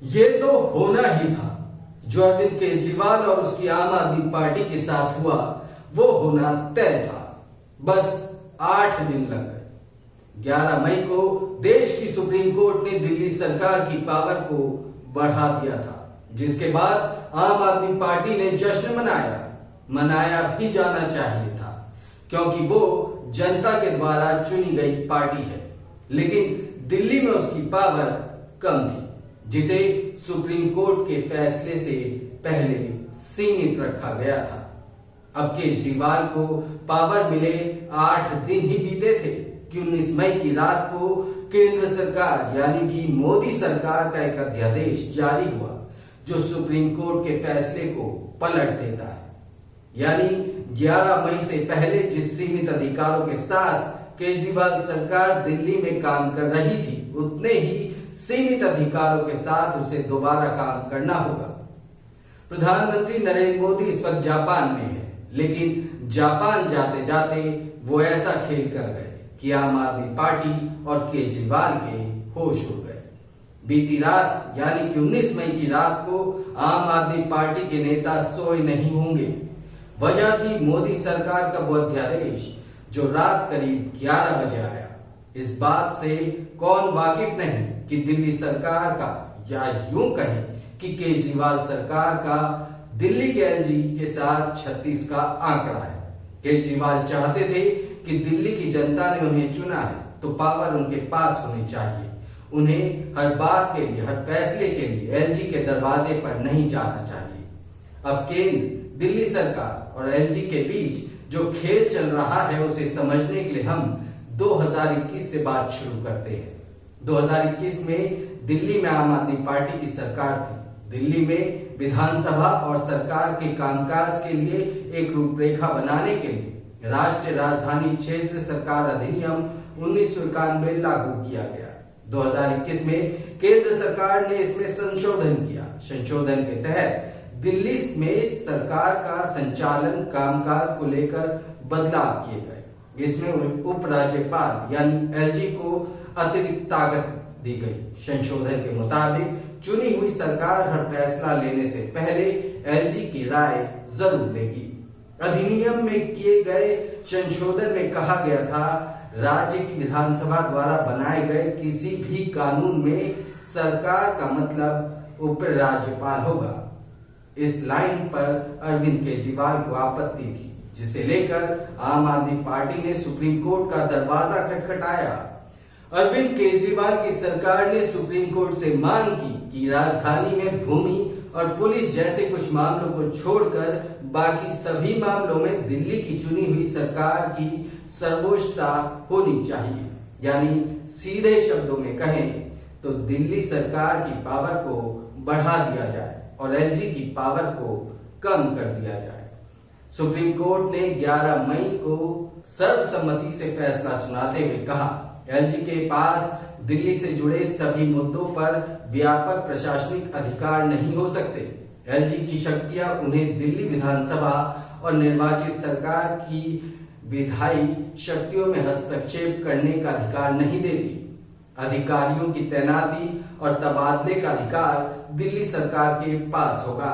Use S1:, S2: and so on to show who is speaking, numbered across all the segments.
S1: ये तो होना ही था। जो अरविंद केजरीवाल और उसकी आम आदमी पार्टी के साथ हुआ वो होना तय था। बस 8 दिन लग गए। 11 मई को देश की सुप्रीम कोर्ट ने दिल्ली सरकार की पावर को बढ़ा दिया था, जिसके बाद आम आदमी पार्टी ने जश्न मनाया भी जाना चाहिए था, क्योंकि वो जनता के द्वारा चुनी गई पार्टी है। लेकिन दिल्ली में उसकी पावर कम थी, जिसे सुप्रीम कोर्ट के फैसले से पहले सीमित रखा गया था। अब केजरीवाल को पावर मिले 8 दिन ही बीते थे कि 19 मई की रात को केंद्र सरकार यानी कि मोदी सरकार का एक अध्यादेश जारी हुआ, जो सुप्रीम कोर्ट के फैसले को पलट देता है। यानी 11 मई से पहले जिस सीमित अधिकारों के साथ केजरीवाल सरकार दिल्ली में काम कर रही थी, उतने ही सीमित अधिकारों के साथ उसे दोबारा काम करना होगा। प्रधानमंत्री नरेंद्र मोदी इस वक्त जापान में है, लेकिन जापान जाते जाते वो ऐसा खेल कर गए कि आम आदमी पार्टी और केजरीवाल के होश उड़ गए। बीती रात यानी कि 19 मई की रात को आम आदमी पार्टी के नेता सोए नहीं होंगे। वजह थी मोदी सरकार का वो अध्यादेश जो रात करीब 11 बजे आया। इस बात से कौन वाकिफ नहीं कि दिल्ली सरकार का, या यूं कहें कि केजरीवाल सरकार का, दिल्ली के एलजी के साथ 36 का आंकड़ा है। केजरीवाल चाहते थे कि दिल्ली की जनता ने उन्हें चुना है तो पावर उनके पास होनी चाहिए। उन्हें हर बात के लिए, हर फैसले के लिए एलजी के दरवाजे पर नहीं जाना चाहिए। अब केंद्र, दिल्ली सरकार और एलजी के बीच जो खेल चल रहा है उसे समझने के लिए हम 2021 से बात शुरू करते हैं। 2021 में दिल्ली में आम आदमी पार्टी की सरकार थी। दिल्ली में विधानसभा और सरकार के कामकाज के लिए एक रूपरेखा बनाने के लिए राष्ट्रीय राजधानी क्षेत्र सरकार अधिनियम 1991 लागू किया गया। 2021 में केंद्र सरकार ने इसमें संशोधन किया। संशोधन के तहत दिल्ली में सरकार का संचालन, कामकाज को लेकर बदलाव किए गए। इसमें उपराज्यपाल यानी एलजी को अतिरिक्त ताकत दी गई। संशोधन के मुताबिक चुनी हुई सरकार हर फैसला लेने से पहले एलजी की राय जरूर लेगी। अधिनियम में किए गए संशोधन में कहा गया था, राज्य की विधानसभा द्वारा बनाए गए किसी भी कानून में सरकार का मतलब उपराज्यपाल होगा। इस लाइन पर अरविंद केजरीवाल को आपत्ति थी, जिसे लेकर आम आदमी पार्टी ने सुप्रीम कोर्ट का दरवाजा खटखटाया। अरविंद केजरीवाल की सरकार ने सुप्रीम कोर्ट से मांग की कि राजधानी में भूमि और पुलिस जैसे कुछ मामलों को छोड़कर बाकी सभी मामलों में दिल्ली की चुनी हुई सरकार की सर्वोच्चता होनी चाहिए। यानी सीधे शब्दों में कहें तो दिल्ली सरकार की पावर को बढ़ा दिया जाए और एलजी की पावर को कम कर दिया जाए। सुप्रीम कोर्ट ने 11 मई को सर्वसम्मति से फैसला सुनाते हुए कहा, एलजी के पास दिल्ली से जुड़े सभी मुद्दों पर व्यापक प्रशासनिक अधिकार नहीं हो सकते। एलजी की शक्तियां उन्हें दिल्ली विधानसभा और निर्वाचित सरकार की विधायी शक्तियों में हस्तक्षेप करने का अधिकार नहीं देती। अधिकारियों की तैनाती और तबादले का अधिकार दिल्ली सरकार के पास होगा।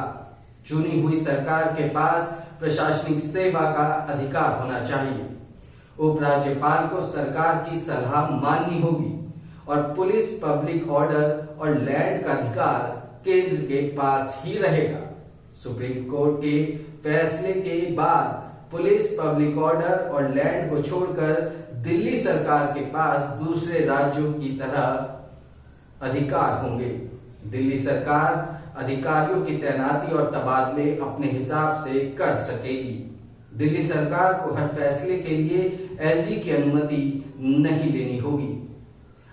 S1: चुनी हुई सरकार के पास प्रशासनिक सेवा का अधिकार होना चाहिए। उपराज्यपाल को सरकार की सलाह माननी होगी और पुलिस, पब्लिक ऑर्डर और लैंड का अधिकार केंद्र के पास ही रहेगा। सुप्रीम कोर्ट के फैसले के बाद पुलिस, पब्लिक ऑर्डर और लैंड को छोड़कर दिल्ली सरकार के पास दूसरे राज्यों की तरह अधिकार होंगे। दिल्ली सरकार अधिकारियों की तैनाती और तबादले अपने हिसाब से कर सकेगी। दिल्ली सरकार को हर फैसले के लिए एलजी की अनुमति नहीं लेनी होगी।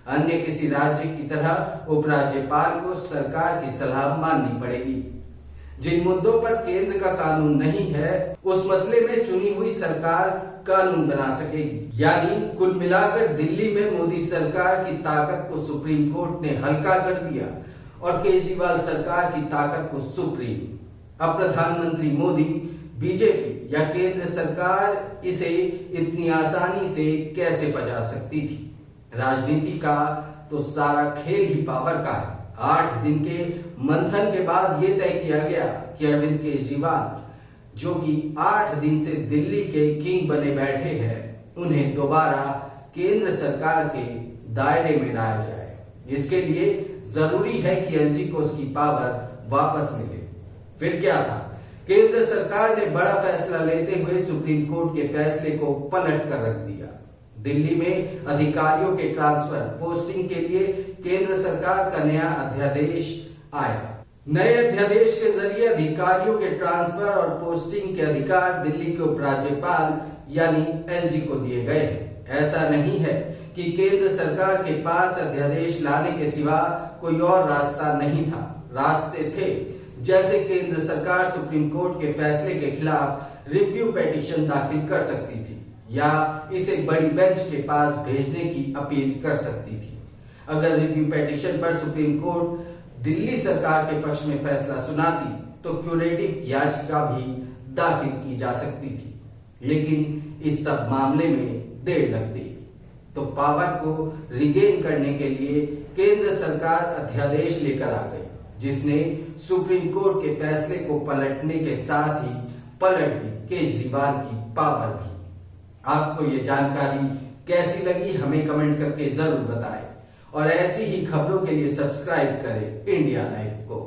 S1: अन्य किसी राज्य की तरह उपराज्यपाल को सरकार की सलाह माननी पड़ेगी। जिन मुद्दों पर केंद्र का कानून नहीं है, उस मसले में चुनी हुई सरकार कानून बना सकेगी। यानी कुल मिलाकर दिल्ली में मोदी सरकार की ताकत को सुप्रीम कोर्ट ने हल्का कर दिया और केजरीवाल सरकार की ताकत को सुप्रीम। अब प्रधानमंत्री मोदी, बीजेपी या केंद्र सरकार इसे इतनी आसानी से कैसे बचा सकती थी? राजनीति का तो सारा खेल ही पावर का है। 8 दिन के मंथन के बाद ये तय किया गया कि अरविंद केजरीवाल, जो कि 8 दिन से दिल्ली के किंग बने बैठे हैं, उन्हें दोबारा केंद्र सरकार के दायरे में लाया जाए। इसके लिए जरूरी है कि एलजी को उसकी पावर वापस मिले। फिर क्या था, केंद्र सरकार ने बड़ा फैसला लेते हुए सुप्रीम कोर्ट के फैसले को पलट कर रख दिया। दिल्ली में अधिकारियों के ट्रांसफर पोस्टिंग के लिए केंद्र सरकार का नया अध्यादेश आया। नए अध्यादेश के जरिए अधिकारियों के ट्रांसफर और पोस्टिंग के अधिकार दिल्ली के उपराज्यपाल यानी एलजी को दिए गए हैं। ऐसा नहीं है कि केंद्र सरकार के पास अध्यादेश लाने के सिवा कोई और रास्ता नहीं था। रास्ते थे, जैसे केंद्र सरकार सुप्रीम कोर्ट के फैसले के खिलाफ रिव्यू पिटीशन दाखिल कर सकती थी या इसे बड़ी बेंच के पास भेजने की अपील कर सकती थी। अगर रिव्यू पिटीशन पर सुप्रीम कोर्ट दिल्ली सरकार के पक्ष में फैसला सुनाती तो क्यूरेटिव याचिका भी दाखिल की जा सकती थी, लेकिन इस सब मामले में देर लगती। तो पावर को रिगेन करने के लिए केंद्र सरकार अध्यादेश लेकर आ गई, जिसने सुप्रीम कोर्ट के फैसले को पलटने के साथ ही पलट दी केजरीवाल की पावर भी। आपको ये जानकारी कैसी लगी हमें कमेंट करके जरूर बताएं और ऐसी ही खबरों के लिए सब्सक्राइब करें इंडिया लाइव को।